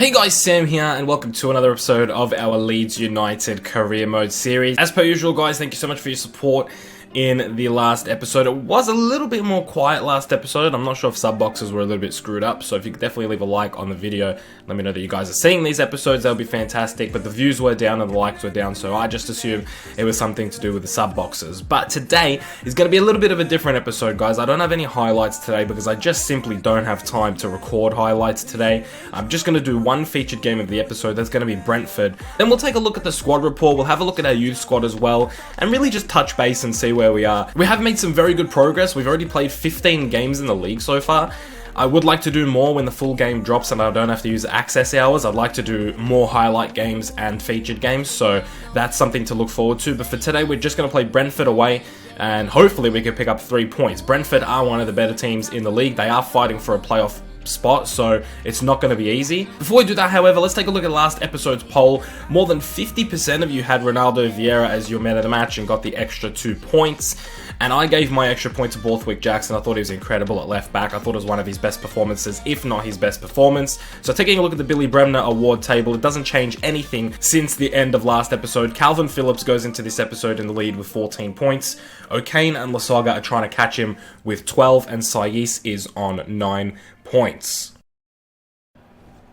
Hey guys, Sam here, and welcome to another episode of our Leeds United Career Mode series. As per usual, guys, thank you so much for your support in the last episode. It was a little bit more quiet last episode. I'm not sure if sub boxes were a little bit screwed up, so if you could definitely leave a like on the video, let me know that you guys are seeing these episodes, that would be fantastic. But the views were down and the likes were down, so I just assumed it was something to do with the sub boxes. But today is going to be a little bit of a different episode, guys. I don't have any highlights today because I just simply don't have time to record highlights today. I'm just going to do one featured game of the episode. That's going to be Brentford. Then we'll take a look at the squad report. We'll have a look at our youth squad as well, and really just touch base and see where we are. We have made some very good progress. We've already played 15 games in the league so far. I would like to do more when the full game drops and I don't have to use access hours. I'd like to do more highlight games and featured games, so that's something to look forward to. But for today, we're just going to play Brentford away, and hopefully we can pick up 3 points. Brentford are one of the better teams in the league. They are fighting for a playoff spot, so it's not going to be easy. Before we do that, however, let's take a look at last episode's poll. More than 50% of you had Ronaldo Vieira as your man of the match and got the extra 2 points. And I gave my extra point to Borthwick Jackson. I thought he was incredible at left back. I thought it was one of his best performances, if not his best performance. So taking a look at the Billy Bremner award table, it doesn't change anything since the end of last episode. Calvin Phillips goes into this episode in the lead with 14 points. O'Kane and Lasoga are trying to catch him with 12, and Sayis is on 9 points.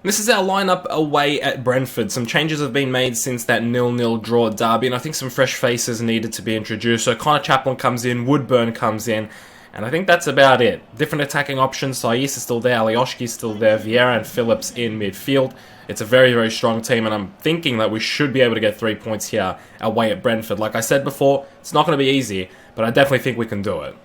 This is our lineup away at Brentford. Some changes have been made since that 0-0 draw at Derby, and I think some fresh faces needed to be introduced. So Connor Chaplin comes in, Woodburn comes in, and I think that's about it. Different attacking options. Sayis is still there, Alioski is still there, Vieira and Phillips in midfield. It's a very, very strong team, and I'm thinking that we should be able to get 3 points here away at Brentford. Like I said before, it's not going to be easy, but I definitely think we can do it.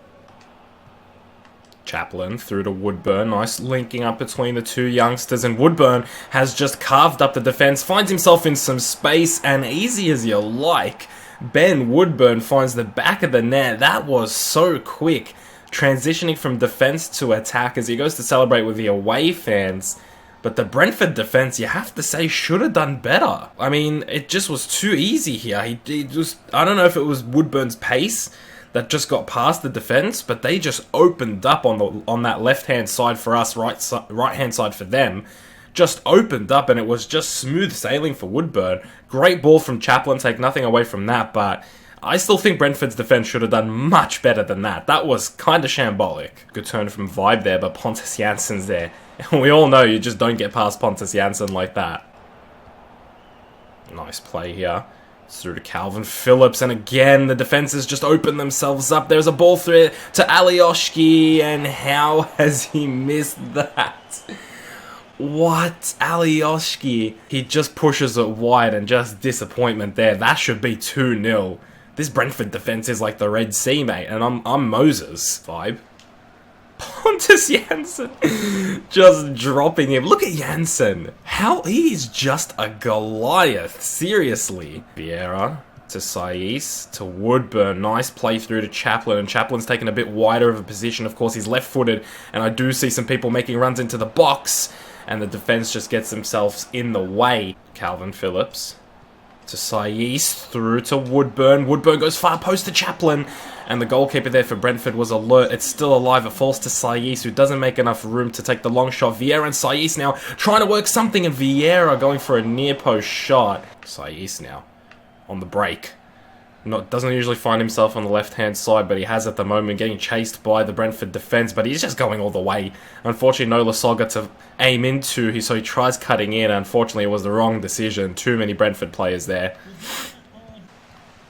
Chaplin through to Woodburn. Nice linking up between the two youngsters, and Woodburn has just carved up the defense, finds himself in some space, and easy as you like, Ben Woodburn finds the back of the net. That was so quick, transitioning from defense to attack as he goes to celebrate with the away fans. But the Brentford defense, you have to say, should have done better. I mean, it just was too easy here. He just, I don't know if it was Woodburn's pace that just got past the defense, but they just opened up on that left-hand side for us, right-hand side for them. Just opened up, and it was just smooth sailing for Woodburn. Great ball from Chaplin, take nothing away from that, but I still think Brentford's defense should have done much better than that. That was kind of shambolic. Good turn from Vibe there, but Pontus Jansson's there. And we all know you just don't get past Pontus Jansson like that. Nice play here. Through to Calvin Phillips, and again the defenses just open themselves up. There's a ball through to Alioski, and how has he missed that? What? Alioski, he just pushes it wide, and just disappointment there. That should be 2-0. This Brentford defense is like the Red Sea, mate, and I'm Moses. Vibe. Pontus Jansson just dropping him. Look at Jansson. How he is just a Goliath. Seriously. Vieira to Sayis to Woodburn. Nice play through to Chaplin, and Chaplin's taken a bit wider of a position. Of course, he's left-footed, and I do see some people making runs into the box, and the defense just gets themselves in the way. Calvin Phillips to Sayis, through to Woodburn. Woodburn goes far post to Chaplin, and the goalkeeper there for Brentford was alert. It's still alive. It falls to Sayis, who doesn't make enough room to take the long shot. Vieira and Sayis now trying to work something, and Vieira going for a near post shot. Sayis now on the break. Doesn't usually find himself on the left-hand side, but he has at the moment, getting chased by the Brentford defence, but he's just going all the way. Unfortunately, no Lasoga to aim into, so he tries cutting in. Unfortunately, it was the wrong decision. Too many Brentford players there.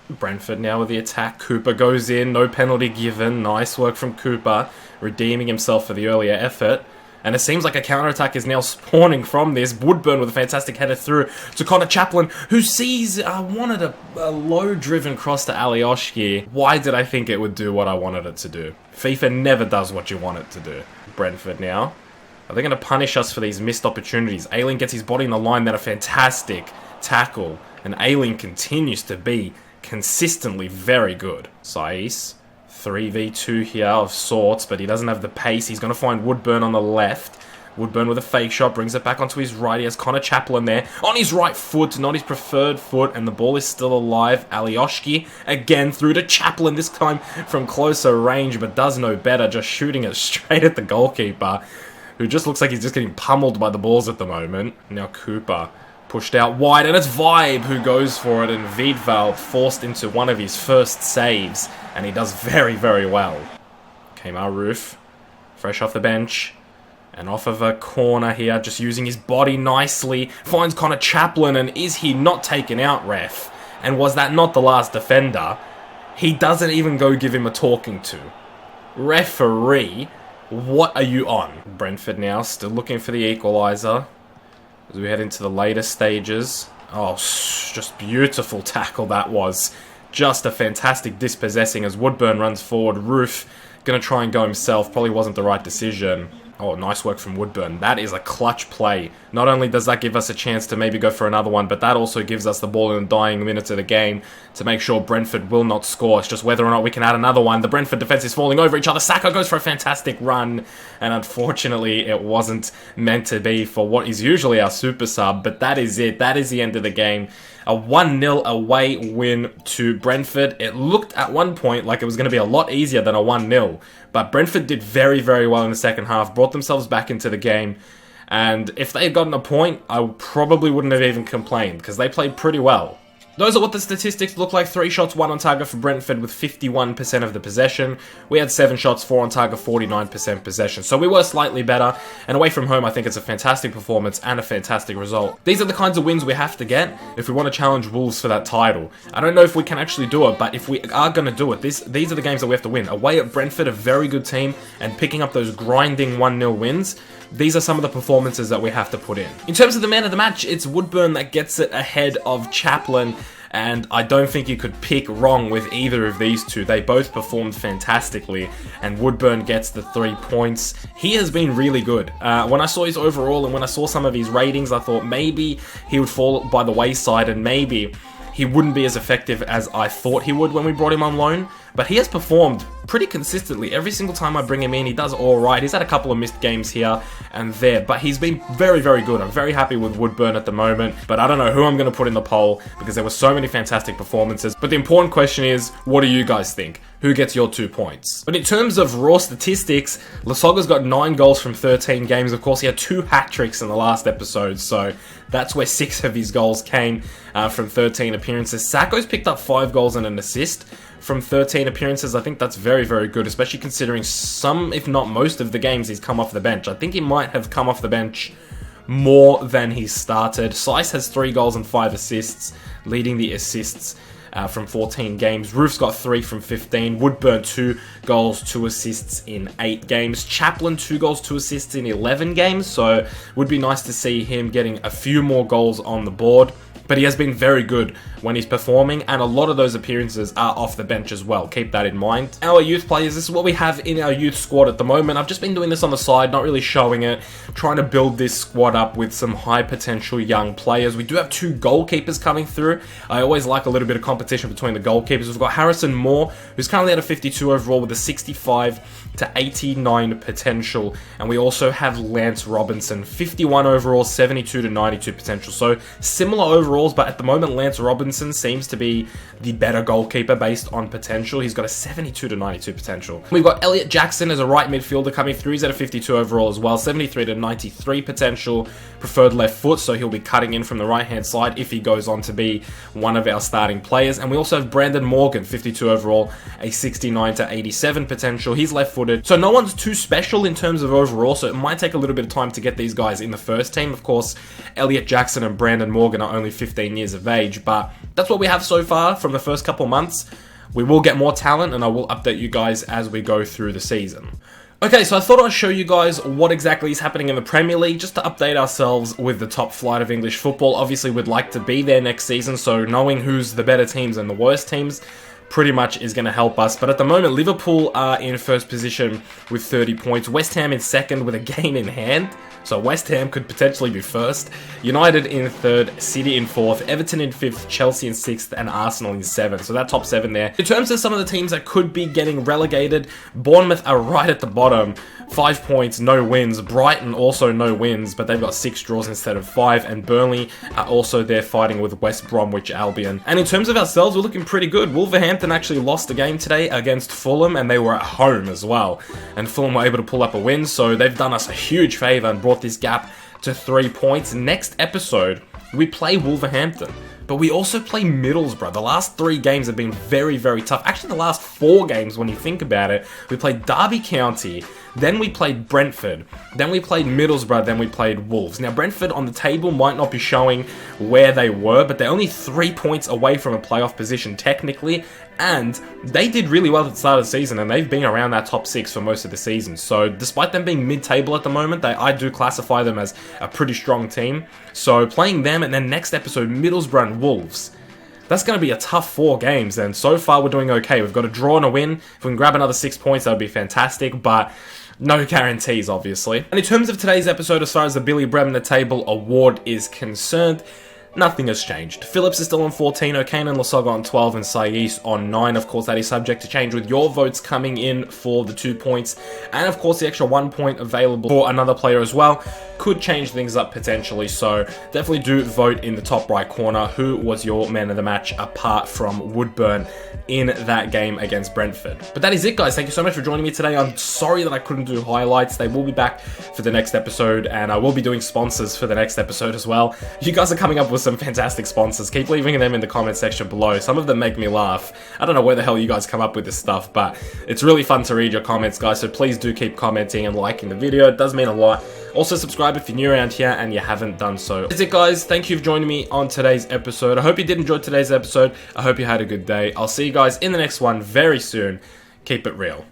Brentford now with the attack. Cooper goes in, no penalty given. Nice work from Cooper, redeeming himself for the earlier effort. And it seems like a counter-attack is now spawning from this. Woodburn with a fantastic header through to Connor Chaplin, who sees, wanted a low-driven cross to Alioski. Why did I think it would do what I wanted it to do? FIFA never does what you want it to do. Brentford now. Are they going to punish us for these missed opportunities? Ayling gets his body in the line, then a fantastic tackle. And Ayling continues to be consistently very good. Sayis. 3v2 here of sorts, but he doesn't have the pace. He's going to find Woodburn on the left. Woodburn with a fake shot, brings it back onto his right. He has Connor Chaplin there on his right foot, not his preferred foot, and the ball is still alive. Alioski again through to Chaplin, this time from closer range, but does no better, just shooting it straight at the goalkeeper. who just looks like he's just getting pummeled by the balls at the moment. Now Cooper pushed out wide, and it's Vibe who goes for it, and Wiedval forced into one of his first saves, and he does very, very well. Okay, Maruf, fresh off the bench, and off of a corner here, just using his body nicely, finds Connor Chaplin, and is he not taken out, ref? And was that not the last defender? He doesn't even go give him a talking to. Referee, what are you on? Brentford now still looking for the equaliser as we head into the later stages. Oh, just beautiful tackle that was. Just a fantastic dispossessing as Woodburn runs forward. Roof going to try and go himself. Probably wasn't the right decision. Oh, nice work from Woodburn. That is a clutch play. Not only does that give us a chance to maybe go for another one, but that also gives us the ball in the dying minutes of the game to make sure Brentford will not score. It's just whether or not we can add another one. The Brentford defense is falling over each other. Saka goes for a fantastic run, and unfortunately it wasn't meant to be for what is usually our super sub, but that is it. That is the end of the game. A 1-0 away win to Brentford. It looked at one point like it was going to be a lot easier than a 1-0. But Brentford did very, very well in the second half. Brought themselves back into the game. And if they had gotten a point, I probably wouldn't have even complained, because they played pretty well. Those are what the statistics look like. 3 shots, 1 on target for Brentford with 51% of the possession. We had 7 shots, 4 on target, 49% possession. So we were slightly better. And away from home, I think it's a fantastic performance and a fantastic result. These are the kinds of wins we have to get if we want to challenge Wolves for that title. I don't know if we can actually do it, but if we are going to do it, these are the games that we have to win. Away at Brentford, a very good team, and picking up those grinding 1-0 wins. These are some of the performances that we have to put in. In terms of the man of the match, it's Woodburn that gets it ahead of Chaplin, and I don't think you could pick wrong with either of these two. They both performed fantastically, and Woodburn gets the 3 points. He has been really good. When I saw his overall and when I saw some of his ratings, I thought maybe he would fall by the wayside and maybe he wouldn't be as effective as I thought he would when we brought him on loan. But he has performed pretty consistently. Every single time I bring him in, he does all right. He's had a couple of missed games here and there, but he's been very, very good. I'm very happy with Woodburn at the moment, but I don't know who I'm going to put in the poll because there were so many fantastic performances. But the important question is, what do you guys think? Who gets your 2 points? But in terms of raw statistics, Lasogga's got 9 goals from 13 games. Of course, he had 2 hat-tricks in the last episode, so that's where 6 of his goals came from 13 appearances. Sacco's picked up 5 goals and an assist from 13 appearances. I think that's very, very good, especially considering some, if not most of the games he's come off the bench. I think he might have come off the bench more than he started. Slice has 3 goals and 5 assists, leading the assists from 14 games. Roof's got 3 from 15. Woodburn 2 goals, 2 assists in 8 games. Chaplin 2 goals, 2 assists in 11 games. So would be nice to see him getting a few more goals on the board. But he has been very good when he's performing, and a lot of those appearances are off the bench as well. Keep that in mind. Our youth players, this is what we have in our youth squad at the moment. I've just been doing this on the side, not really showing it, trying to build this squad up with some high potential young players. We do have 2 goalkeepers coming through. I always like a little bit of competition between the goalkeepers. We've got Harrison Moore, who's currently at a 52 overall with a 65 to 89 potential, and we also have Lance Robinson, 51 overall, 72 to 92 potential. So similar overalls, but at the moment Lance Robinson seems to be the better goalkeeper based on potential. He's got a 72 to 92 potential. We've got Elliot Jackson as a right midfielder coming through. He's at a 52 overall as well, 73 to 93 potential, preferred left foot, so he'll be cutting in from the right hand side if he goes on to be one of our starting players. And we also have Brandon Morgan, 52 overall, a 69 to 87 potential. He's left footed, so no one's too special in terms of overall, so it might take a little bit of time to get these guys in the first team. Of course, Elliot Jackson and Brandon Morgan are only 15 years of age, but that's what we have so far from the first couple months. We will get more talent, and I will update you guys as we go through the season. Okay, so I thought I'd show you guys what exactly is happening in the Premier League, just to update ourselves with the top flight of English football. Obviously, we'd like to be there next season, so knowing who's the better teams and the worst teams pretty much is going to help us. But at the moment, Liverpool are in first position with 30 points. West Ham in second with a game in hand. So West Ham could potentially be first. United in third, City in fourth, Everton in fifth, Chelsea in sixth, and Arsenal in seventh. So that top 7 there. In terms of some of the teams that could be getting relegated, Bournemouth are right at the bottom 5 points, no wins. Brighton also no wins, but they've got 6 draws instead of 5. And Burnley are also there fighting with West Bromwich Albion. And in terms of ourselves, we're looking pretty good. Wolverhampton actually lost a game today against Fulham, and they were at home as well. And Fulham were able to pull up a win, so they've done us a huge favour and brought this gap to 3 points. Next episode, we play Wolverhampton. But we also play Middlesbrough. The last 3 games have been very, very tough. Actually, the last 4 games, when you think about it, we played Derby County, then we played Brentford, then we played Middlesbrough, then we played Wolves. Now, Brentford on the table might not be showing where they were, but they're only 3 points away from a playoff position technically, and they did really well at the start of the season, and they've been around that top 6 for most of the season. So despite them being mid-table at the moment, I do classify them as a pretty strong team. So playing them, and then next episode, Middlesbrough and Wolves. That's going to be a tough 4 games, and so far we're doing okay. We've got a draw and a win. If we can grab another 6 points, that would be fantastic, but no guarantees, obviously. And in terms of today's episode, as far as the Billy Bremner Table Award is concerned, nothing has changed. Phillips is still on 14, O'Kane and Lasogga on 12, and Saiz on 9. Of course, that is subject to change with your votes coming in for the 2 points, and of course the extra 1 point available for another player as well could change things up potentially, so definitely do vote in the top right corner who was your man of the match apart from Woodburn in that game against Brentford. But that is it, guys. Thank you so much for joining me today. I'm sorry that I couldn't do highlights. They will be back for the next episode, and I will be doing sponsors for the next episode as well. You guys are coming up with some fantastic sponsors. Keep leaving them in the comment section below. Some of them make me laugh. I don't know where the hell you guys come up with this stuff, but it's really fun to read your comments, guys, so please do keep commenting and liking the video. It does mean a lot. Also, subscribe if you're new around here and you haven't done so. That's it, guys. Thank you for joining me on today's episode. I hope you did enjoy today's episode. I hope you had a good day. I'll see you guys in the next one very soon. Keep it real.